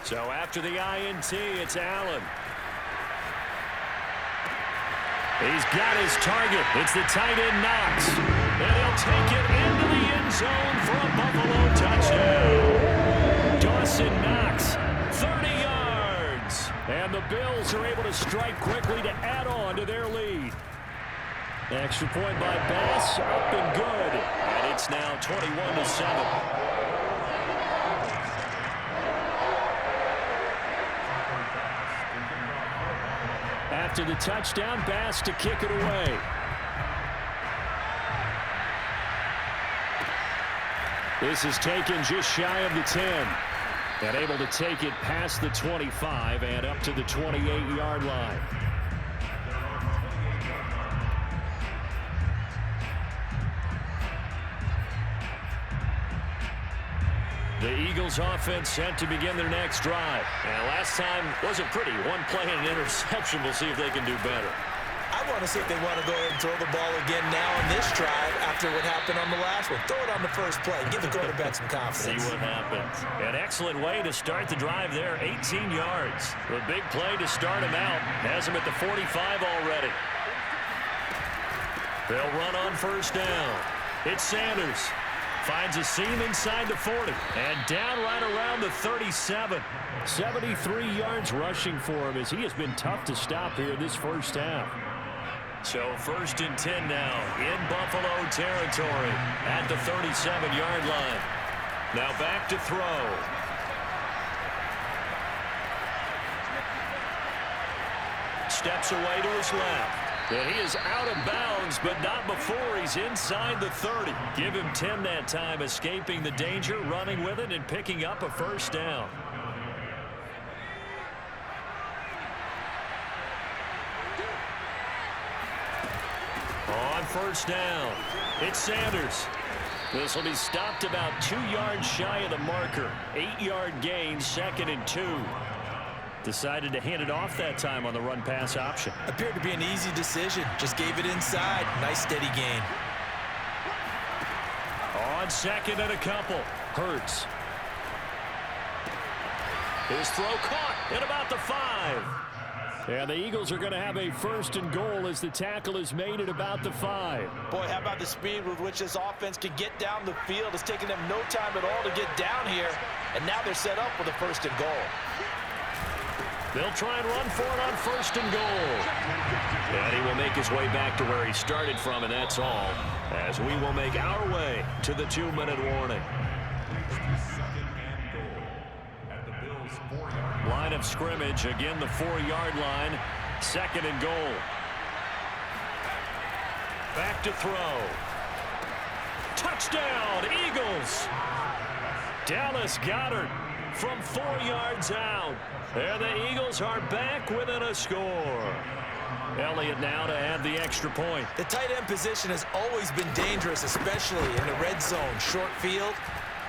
So after the INT, it's Allen. He's got his target. It's the tight end Knox. And he'll take it into the end zone for a Buffalo touchdown. Dawson Knox, 30 yards. And the Bills are able to strike quickly to add on to their lead. Extra point by Bass, up and good. And it's now 21-7. After the touchdown, Bass to kick it away. This is taken just shy of the 10. And able to take it past the 25 and up to the 28-yard line. The Eagles offense set to begin their next drive. And last time wasn't pretty. One play and an interception. We'll see if they can do better. I want to see if they want to go ahead and throw the ball again now on this drive after what happened on the last one. Throw it on the first play. Give the quarterback some confidence. See what happens. An excellent way to start the drive there. 18 yards. A big play to start him out. Has him at the 45 already. They'll run on first down. It's Sanders. Finds a seam inside the 40. And down right around the 37. 73 yards rushing for him as he has been tough to stop here this first half. So first and 10 now in Buffalo territory at the 37-yard line. Now back to throw. Steps away to his left. And he is out of bounds, but not before he's inside the 30. Give him 10 that time, escaping the danger, running with it, and picking up a first down. On first down, it's Sanders. This will be stopped about 2 yards shy of the marker. 8-yard gain, 2nd and 2. Decided to hand it off that time on the run-pass option. Appeared to be an easy decision. Just gave it inside. Nice steady gain. On 2nd and a couple. Hurts. His throw caught at about the 5. And the Eagles are going to have a 1st and goal as the tackle is made at about the 5. Boy, how about the speed with which this offense can get down the field? It's taken them no time at all to get down here. And now they're set up with a 1st and goal. They'll try and run for it on 1st and goal. And he will make his way back to where he started from, and that's all, as we will make our way to the 2-minute warning. Line of scrimmage, again the 4-yard line, 2nd and goal. Back to throw. Touchdown, Eagles! Dallas Goedert from 4 yards out. And the Eagles are back within a score. Elliott now to add the extra point. The tight end position has always been dangerous, especially in the red zone, short field.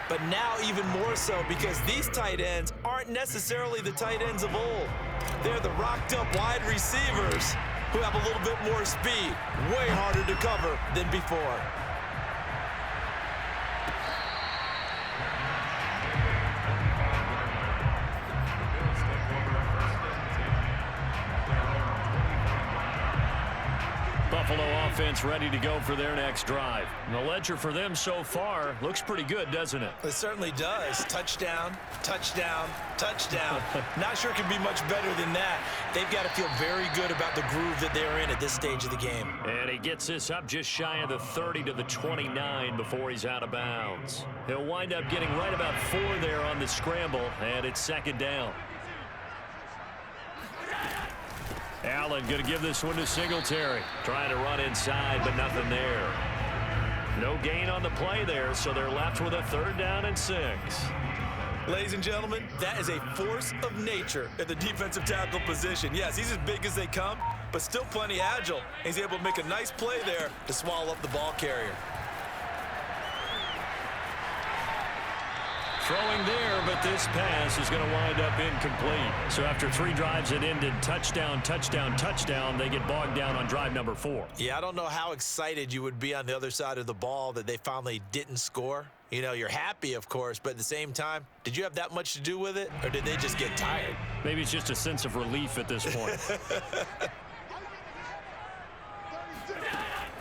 But now even more so because these tight ends aren't necessarily the tight ends of old. They're the rocked-up wide receivers who have a little bit more speed. Way harder to cover than before. Buffalo offense ready to go for their next drive. And the ledger for them so far looks pretty good, doesn't it? It certainly does. Touchdown, touchdown, touchdown. Not sure it can be much better than that. They've got to feel very good about the groove that they're in at this stage of the game. And he gets this up just shy of the 30 to the 29 before he's out of bounds. He'll wind up getting right about 4 there on the scramble, and it's 2nd down. Allen going to give this one to Singletary. Trying to run inside, but nothing there. No gain on the play there, so they're left with a 3rd down and 6. Ladies and gentlemen, that is a force of nature at the defensive tackle position. Yes, he's as big as they come, but still plenty agile. He's able to make a nice play there to swallow up the ball carrier. Throwing there, but but this pass is going to wind up incomplete. So after 3 drives that ended touchdown, touchdown, touchdown, they get bogged down on drive number 4. Yeah, I don't know how excited you would be on the other side of the ball that they finally didn't score. You know, you're happy, of course, but at the same time, did you have that much to do with it, or did they just get tired? Maybe it's just a sense of relief at this point.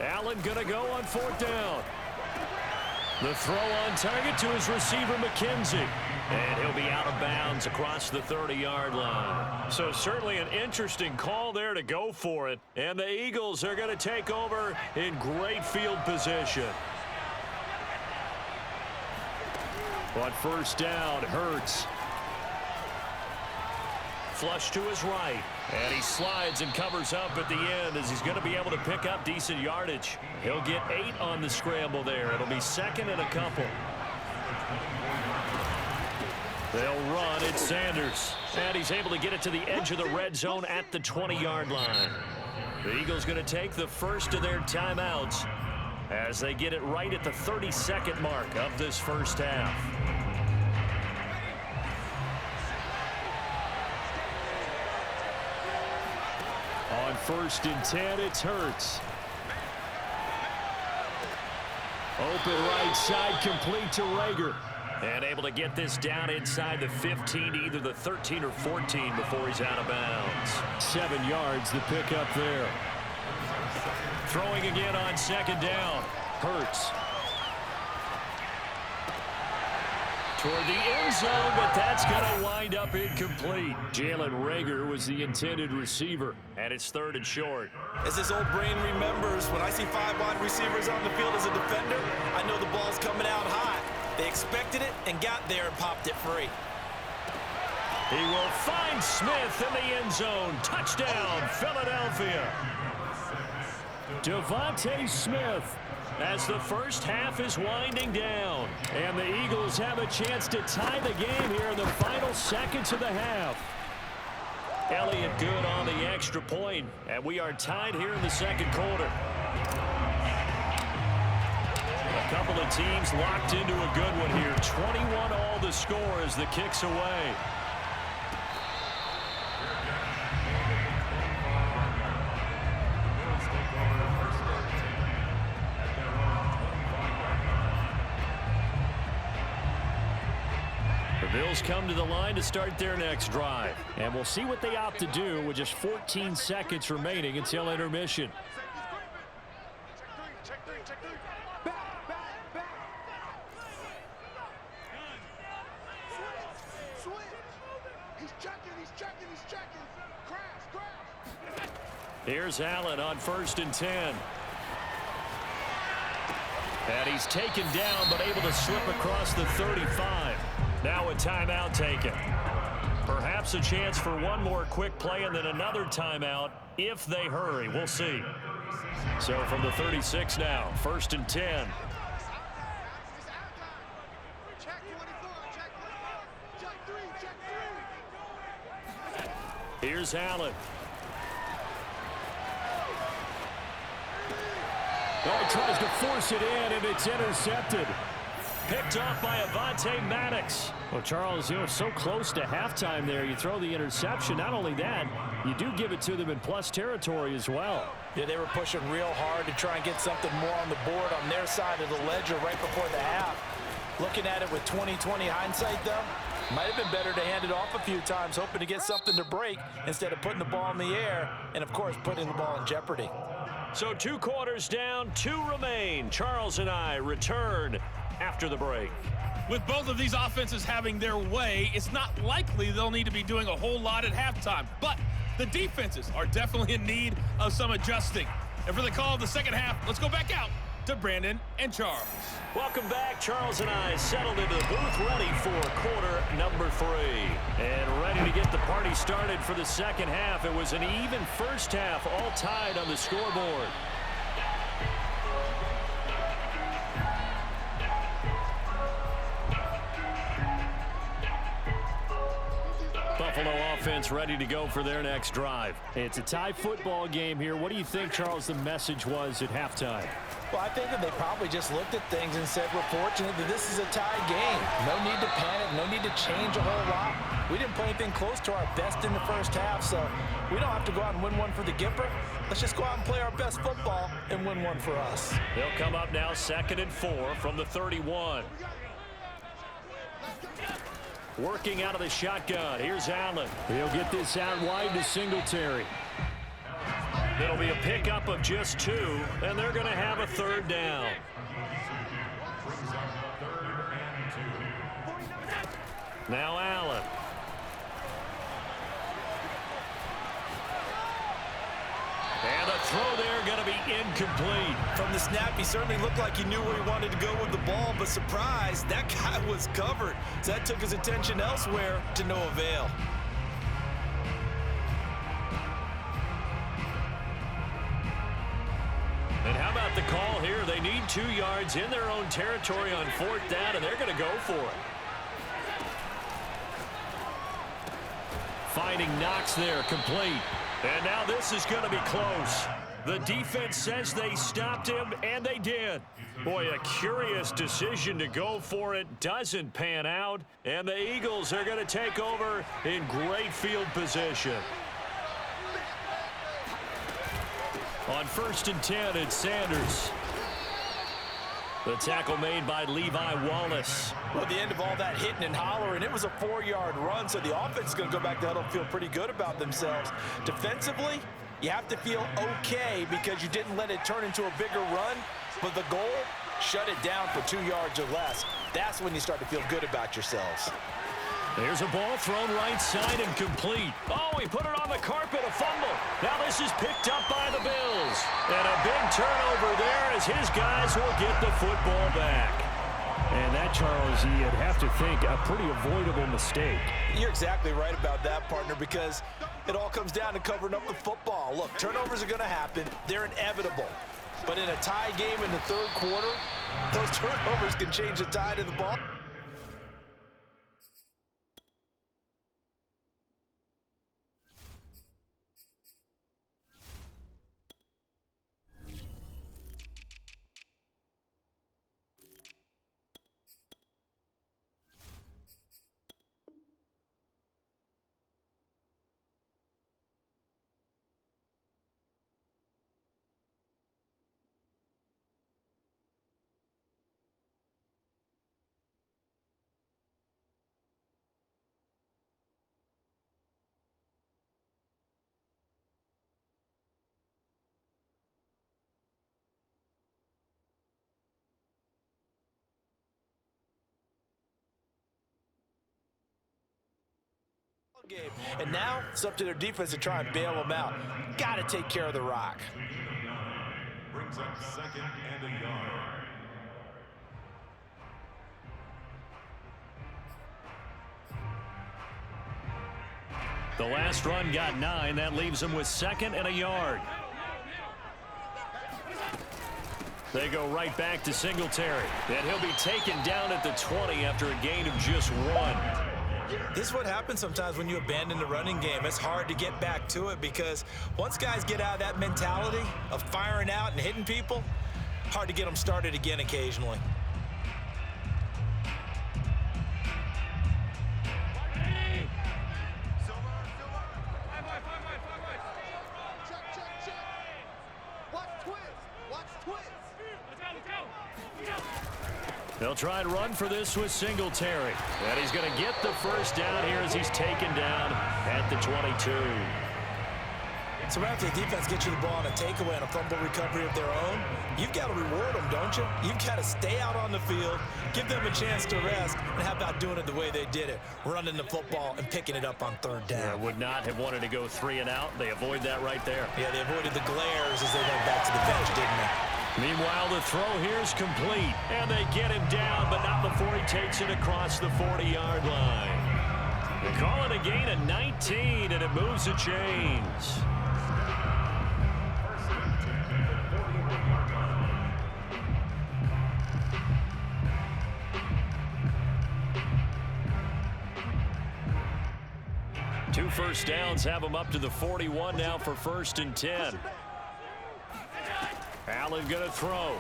Allen going to go on 4th down. The throw on target to his receiver, McKenzie. And he'll be out of bounds across the 30-yard line. So certainly an interesting call there to go for it. And the Eagles are going to take over in great field position. On 1st down, Hurts. Flush to his right. And he slides and covers up at the end as he's going to be able to pick up decent yardage. He'll get 8 on the scramble there. It'll be 2nd and a couple. They'll run. It's Sanders. And he's able to get it to the edge of the red zone at the 20-yard line. The Eagles going to take the first of their timeouts as they get it right at the 32nd mark of this first half. On 1st and 10, it's Hurts. Open right side, complete to Rager. And able to get this down inside the 15 to either the 13 or 14 before he's out of bounds. 7 yards, the pickup there. Throwing again on 2nd down. Hurts. Toward the end zone, but that's going to wind up incomplete. Jalen Rager was the intended receiver, and it's 3rd and short. As this old brain remembers, when I see 5 wide receivers on the field as a defender, I know the ball's coming out hot. They expected it and got there and popped it free. He will find Smith in the end zone. Touchdown, Philadelphia. Devontae Smith as the first half is winding down. And the Eagles have a chance to tie the game here in the final seconds of the half. Elliott good on the extra point, and we are tied here in the 2nd quarter. A couple of teams locked into a good one here. 21 all the score as the kick's away. The Bills come to the line to start their next drive. And we'll see what they opt to do with just 14 seconds remaining until intermission. Here's Allen on 1st and 10. And he's taken down, but able to slip across the 35. Now a timeout taken. Perhaps a chance for one more quick play and then another timeout if they hurry. We'll see. So from the 36 now, 1st and 10. Here's Allen. Oh, he tries to force it in, and it's intercepted. Picked off by Avonte Maddox. Well, Charles, so close to halftime there. You throw the interception. Not only that, you do give it to them in plus territory as well. Yeah, they were pushing real hard to try and get something more on the board on their side of the ledger right before the half. Looking at it with 20/20 hindsight, though, might have been better to hand it off a few times, hoping to get something to break instead of putting the ball in the air and, of course, putting the ball in jeopardy. So 2 quarters down, 2 remain. Charles and I return after the break. With both of these offenses having their way, it's not likely they'll need to be doing a whole lot at halftime. But the defenses are definitely in need of some adjusting. And for the call of the second half, let's go back out to Brandon and Charles. Welcome back. Charles and I settled into the booth, ready for quarter number 3. And ready to get the party started for the second half. It was an even first half, all tied on the scoreboard. Buffalo offense ready to go for their next drive. It's a tie football game here. What do you think, Charles, the message was at halftime? Well, I think that they probably just looked at things and said, we're fortunate that this is a tie game. No need to panic, no need to change a whole lot. We didn't play anything close to our best in the first half, so we don't have to go out and win one for the Gipper. Let's just go out and play our best football and win one for us. They'll come up now 2nd and 4 from the 31. Working out of the shotgun. Here's Allen. He'll get this out wide to Singletary. It'll be a pickup of just 2, and they're going to have a 3rd down. Now Allen. And the throw there going to be incomplete. From the snap, he certainly looked like he knew where he wanted to go with the ball, but surprise, that guy was covered. So that took his attention elsewhere to no avail. And how about the call here? They need 2 yards in their own territory on 4th down, and they're going to go for it. Finding Knox there, complete. And now this is going to be close. The defense says they stopped him, and they did. Boy, a curious decision to go for it. Doesn't pan out, and the Eagles are going to take over in great field position. On 1st and 10, it's Sanders. The tackle made by Levi Wallace. Well, at the end of all that hitting and hollering, it was a 4-yard run, so the offense is going to go back to huddle, feel pretty good about themselves. Defensively, you have to feel okay because you didn't let it turn into a bigger run, but the goal, shut it down for 2 yards or less. That's when you start to feel good about yourselves. There's a ball thrown right side and complete. Oh, he put it on the carpet, a fumble. Now this is picked up by the Bills. And a big turnover there as his guys will get the football back. And that, Charles, you'd have to think a pretty avoidable mistake. You're exactly right about that, partner, because it all comes down to covering up the football. Look, turnovers are going to happen. They're inevitable. But in a tie game in the 3rd quarter, those turnovers can change the tide of the ball. Game. And now it's up to their defense to try and bail them out. Got to take care of the rock. Brings up 2nd and a yard. The last run got 9. That leaves them with 2nd and a yard. They go right back to Singletary. And he'll be taken down at the 20 after a gain of just 1. This is what happens sometimes when you abandon the running game. It's hard to get back to it because once guys get out of that mentality of firing out and hitting people, hard to get them started again occasionally. They'll try and run for this with Singletary. And he's going to get the 1st down here as he's taken down at the 22. So after the defense gets you the ball on a takeaway and a fumble recovery of their own, you've got to reward them, don't you? You've got to stay out on the field, give them a chance to rest, and how about doing it the way they did it, running the football and picking it up on 3rd down. Yeah, would not have wanted to go 3 and out. They avoid that right there. Yeah, they avoided the glares as they went back to the bench, didn't they? Meanwhile, the throw here is complete, and they get him down, but not before he takes it across the 40-yard line. They call it a gain of 19, and it moves the chains. 2 first downs have them up to the 41 now for 1st and 10. Allen going to throw.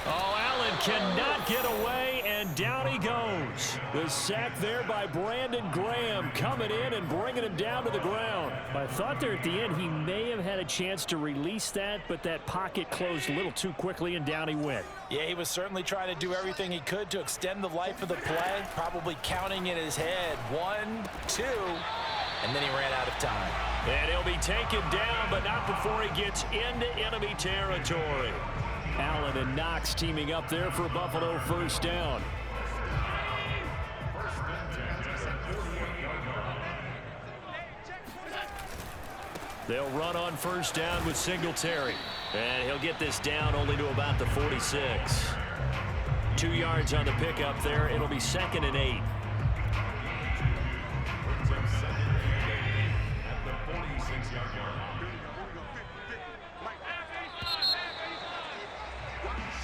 Oh, Allen cannot get away, and down he goes. The sack there by Brandon Graham coming in and bringing him down to the ground. I thought there at the end he may have had a chance to release that, but that pocket closed a little too quickly, and down he went. Yeah, he was certainly trying to do everything he could to extend the life of the play, probably counting in his head 1, 2, and then he ran out of time. And he'll be taken down, but not before he gets into enemy territory. Allen and Knox teaming up there for Buffalo 1st down. They'll run on 1st down with Singletary. And he'll get this down only to about the 46. 2 yards on the pickup there. It'll be 2nd and 8.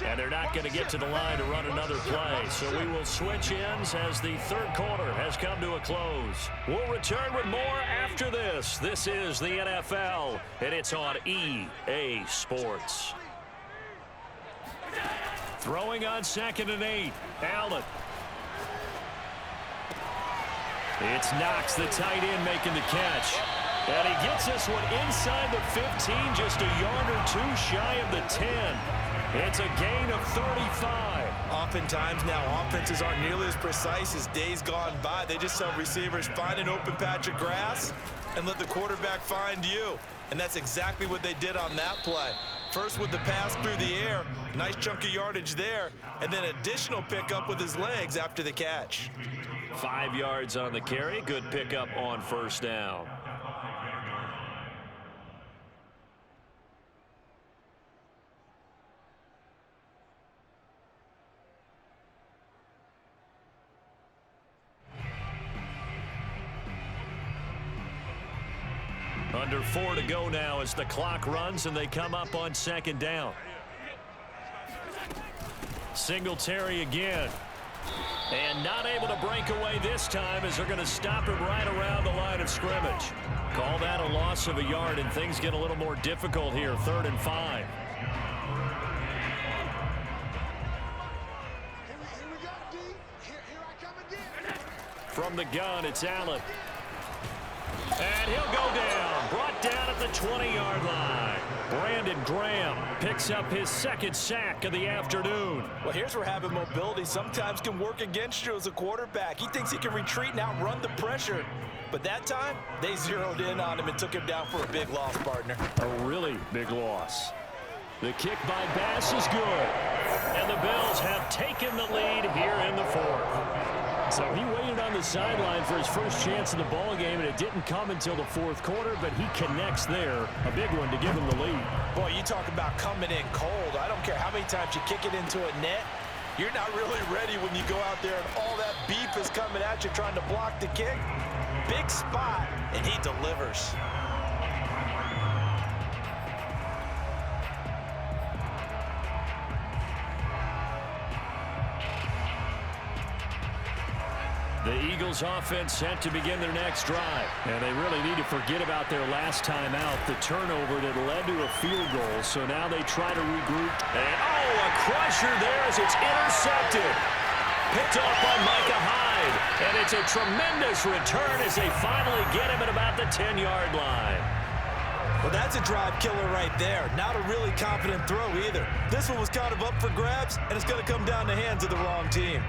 And they're not going to get to the line to run another play. So we will switch ends as the 3rd quarter has come to a close. We'll return with more after this. This is the NFL, and it's on EA Sports. Throwing on 2nd and 8. Allen. It's Knox, the tight end, making the catch. And he gets this one inside the 15, just a yard or 2 shy of the 10. It's a gain of 35. Oftentimes now, offenses aren't nearly as precise as days gone by. They just tell receivers, find an open patch of grass and let the quarterback find you. And that's exactly what they did on that play. First with the pass through the air, nice chunk of yardage there, and then additional pickup with his legs after the catch. 5 yards on the carry. Good pickup on 1st down. Under 4 to go now as the clock runs and they come up on 2nd down. Singletary again. And not able to break away this time as they're going to stop him right around the line of scrimmage. Call that a loss of a yard, and things get a little more difficult here. 3rd and 5. From the gun, it's Allen. And he'll go down. Brought down at the 20-yard line. Brandon Graham picks up his 2nd sack of the afternoon. Well, here's where having mobility sometimes can work against you as a quarterback. He thinks he can retreat and outrun the pressure. But that time, they zeroed in on him and took him down for a big loss, partner. A really big loss. The kick by Bass is good. And the Bills have taken the lead here in the 4th. So he waited on the sideline for his first chance in the ball game, and it didn't come until the 4th quarter, but he connects there. A big one to give him the lead. Boy, you talk about coming in cold. I don't care how many times you kick it into a net. You're not really ready when you go out there and all that beef is coming at you trying to block the kick. Big spot, and he delivers. The Eagles offense set to begin their next drive. And they really need to forget about their last time out, the turnover that led to a field goal. So now they try to regroup. And, a crusher there as it's intercepted. Picked off by Micah Hyde. And it's a tremendous return as they finally get him at about the 10-yard line. Well, that's a drive killer right there. Not a really confident throw either. This one was kind of up for grabs, and it's going to come down the hands of the wrong team.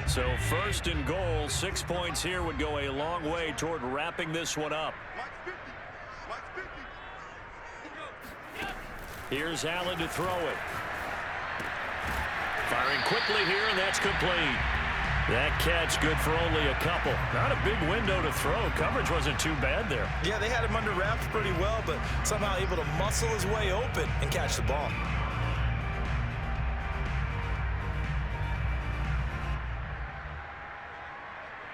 So 1st and goal, 6 points here would go a long way toward wrapping this one up. Here's Allen to throw it. Firing quickly here, and that's complete. That catch good for only a couple. Not a big window to throw. Coverage wasn't too bad there. Yeah, they had him under wraps pretty well, but somehow able to muscle his way open and catch the ball.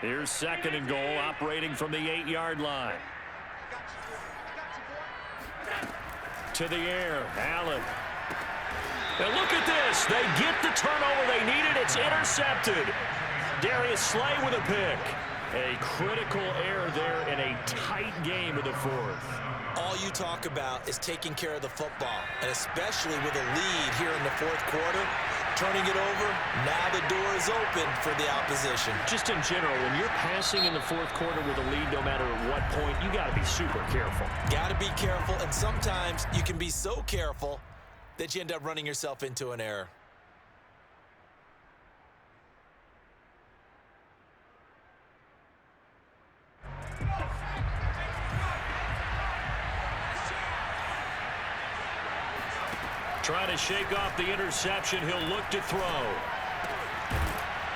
Here's 2nd and goal, operating from the 8-yard line. To the air, Allen. And look at this. They get the turnover they needed. It's intercepted. Darius Slay with a pick. A critical error there in a tight game of the fourth. All you talk about is taking care of the football, and especially with a lead here in the fourth quarter, turning it over, now the door is open for the opposition. Just in general, when you're passing in the fourth quarter with a lead, no matter at what point, you got to be super careful. Got to be careful, and sometimes you can be so careful that you end up running yourself into an error. Trying to shake off the interception. He'll look to throw.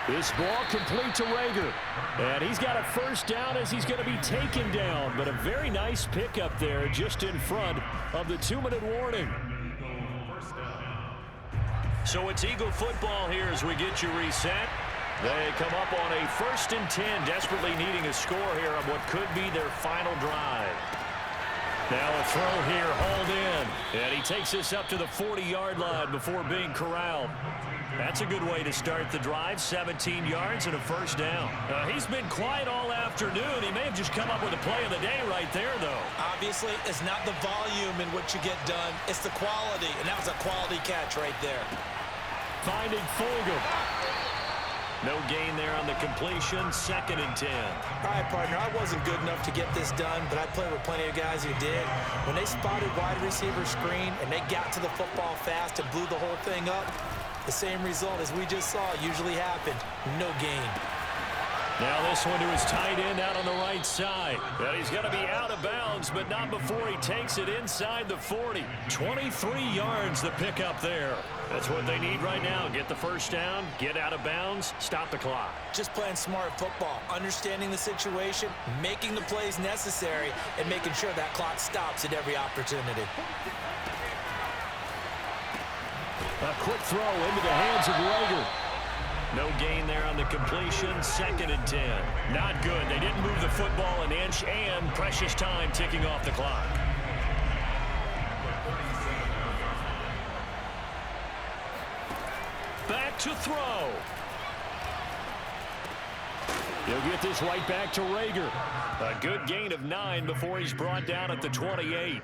This ball complete to Rager. And he's got a first down as he's going to be taken down. But a very nice pickup there just in front of the 2-minute warning. So it's Eagle football here as we get you reset. They come up on a 1st and 10, desperately needing a score here on what could be their final drive. Now a throw here, hauled in. And he takes this up to the 40-yard line before being corralled. That's a good way to start the drive. 17 yards and a first down. He's been quiet all afternoon. He may have just come up with a play of the day right there, though. Obviously, it's not the volume in what you get done. It's the quality, and that was a quality catch right there. Finding Fulgham. No gain there on the completion. 2nd and 10. All right, partner, I wasn't good enough to get this done, but I played with plenty of guys who did. When they spotted wide receiver screen and they got to the football fast and blew the whole thing up, the same result as we just saw usually happened. No gain. Now this one to his tight end out on the right side. And he's going to be out of bounds, but not before he takes it inside the 40. 23 yards the pickup there. That's what they need right now. Get the first down, get out of bounds, stop the clock. Just playing smart football, understanding the situation, making the plays necessary, and making sure that clock stops at every opportunity. A quick throw into the hands of Rager. No gain there on the completion. 2nd and 10. Not good. They didn't move the football an inch, and precious time ticking off the clock. Back to throw. He'll get this right back to Rager. A good gain of 9 before he's brought down at the 28.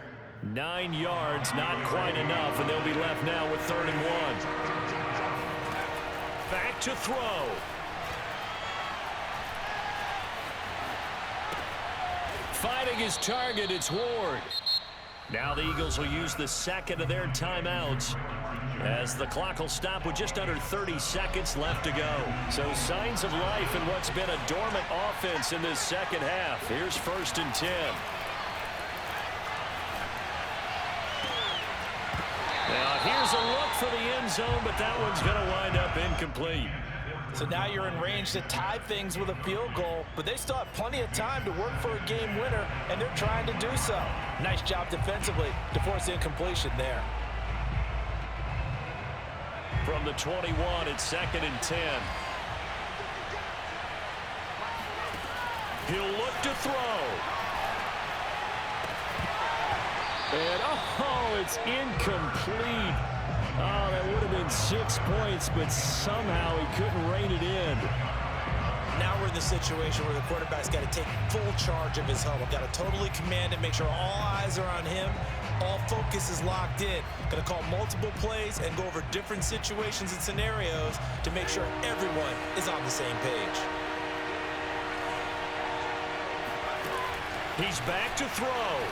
9 yards, not quite enough, and they'll be left now with 3rd and 1. Back to throw. Finding his target, it's Ward. Now the Eagles will use the 2nd of their timeouts as the clock will stop with just under 30 seconds left to go. So signs of life in what's been a dormant offense in this second half. Here's 1st and 10. Now here's a look for the end zone, but that one's going to wind up incomplete. So now you're in range to tie things with a field goal, but they still have plenty of time to work for a game winner, and they're trying to do so. Nice job defensively to force incompletion there. From the 21, it's 2nd and 10. He'll look to throw. And, oh, it's incomplete. Oh, that would have been 6 points, but somehow he couldn't rein it in. Now we're in the situation where the quarterback's got to take full charge of his huddle. Got to totally command it, make sure all eyes are on him. All focus is locked in. Going to call multiple plays and go over different situations and scenarios to make sure everyone is on the same page. He's back to throw.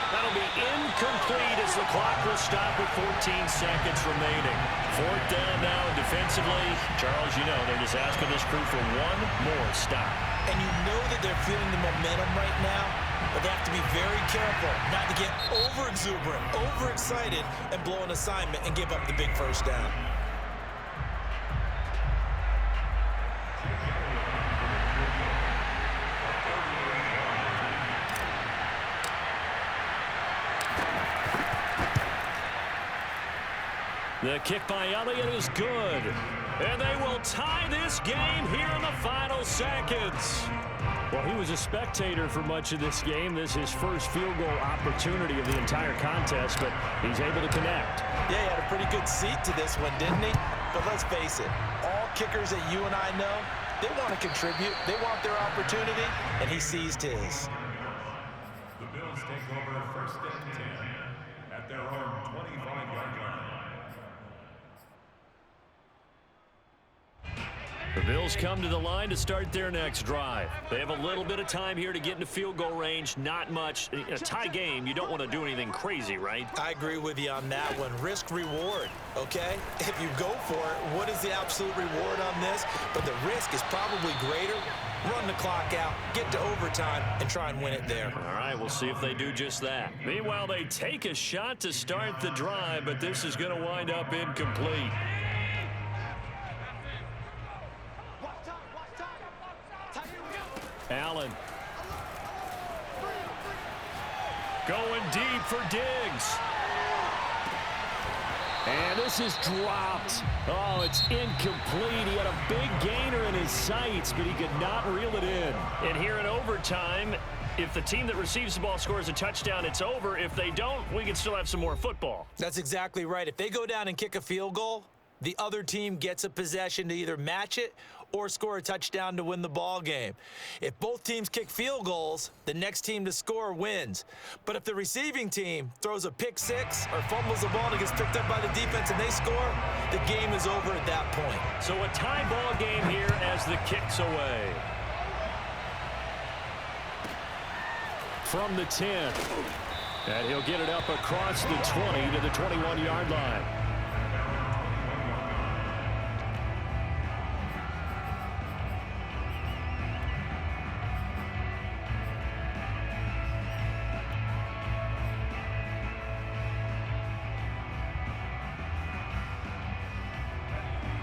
That'll be incomplete as the clock will stop with 14 seconds remaining. 4th down now defensively. Charles, you know, they're just asking this crew for one more stop. And you know that they're feeling the momentum right now, but they have to be very careful not to get over-exuberant, overexcited, and blow an assignment and give up the big first down. The kick by Elliott is good. And they will tie this game here in the final seconds. Well, he was a spectator for much of this game. This is his first field goal opportunity of the entire contest, but he's able to connect. Yeah, he had a pretty good seat to this one, didn't he? But let's face it, all kickers that you and I know, they want to contribute. They want their opportunity, and he seized his. The Bills take over first and 10 at their own 25-yard line. The Bills come to the line to start their next drive. They have a little bit of time here to get into field goal range. Not much. In a tie game, you don't want to do anything crazy, right? I agree with you on that one. Risk-reward, okay? If you go for it, what is the absolute reward on this? But the risk is probably greater. Run the clock out, get to overtime, and try and win it there. All right, we'll see if they do just that. Meanwhile, they take a shot to start the drive, but this is going to wind up incomplete. Allen. Going deep for Diggs. And this is dropped. Oh, it's incomplete. He had a big gainer in his sights, but he could not reel it in. And here in overtime, if the team that receives the ball scores a touchdown, it's over. If they don't, we can still have some more football. That's exactly right. If they go down and kick a field goal, the other team gets a possession to either match it or score a touchdown to win the ball game. If both teams kick field goals, the next team to score wins. But if the receiving team throws a pick six or fumbles the ball and it gets picked up by the defense and they score, the game is over at that point. So a tie ball game here as the kick's away. From the 10. And he'll get it up across the 20 to the 21-yard line.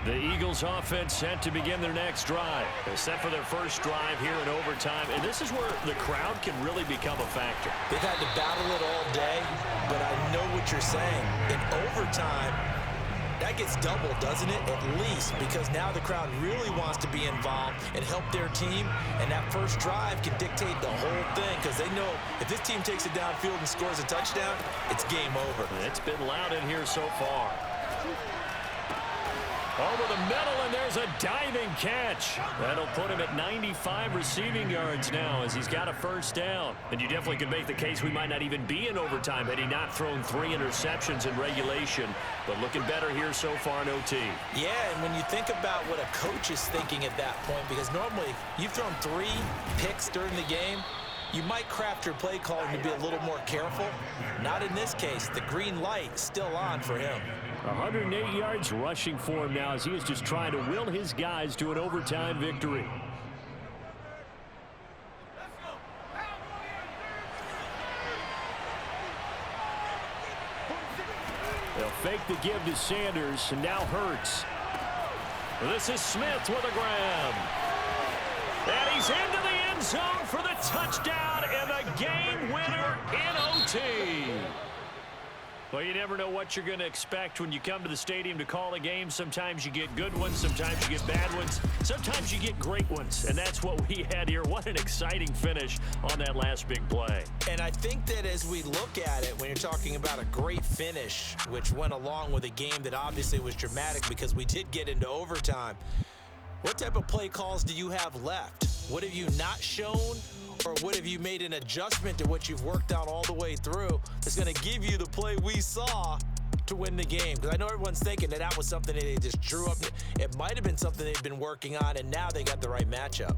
The Eagles offense set to begin their next drive. They're set for their first drive here in overtime, and this is where the crowd can really become a factor. They've had to battle it all day, but I know what you're saying. In overtime, that gets doubled, doesn't it? At least, because now the crowd really wants to be involved and help their team, and that first drive can dictate the whole thing because they know if this team takes it downfield and scores a touchdown, it's game over. It's been loud in here so far. Over the middle, and there's a diving catch. That'll put him at 95 receiving yards now as he's got a first down. And you definitely could make the case we might not even be in overtime had he not thrown 3 interceptions in regulation. But looking better here so far in OT. Yeah, and when you think about what a coach is thinking at that point, because normally you've thrown 3 picks during the game, you might craft your play calling to be a little more careful. Not in this case. The green light still on for him. 108 yards rushing for him now as he is just trying to will his guys to an overtime victory. They'll fake the give to Sanders, and now Hurts. This is Smith with a grab. And he's into the end zone for the touchdown and the game winner in OT. Well, you never know what you're going to expect when you come to the stadium to call a game. Sometimes you get good ones. Sometimes you get bad ones. Sometimes you get great ones. And that's what we had here. What an exciting finish on that last big play. And I think that as we look at it, when you're talking about a great finish, which went along with a game that obviously was dramatic because we did get into overtime, what type of play calls do you have left? What have you not shown? Or what have you made an adjustment to what you've worked out all the way through that's going to give you the play we saw to win the game? Because I know everyone's thinking that was something that they just drew up. It might have been something they've been working on, and now they got the right matchup.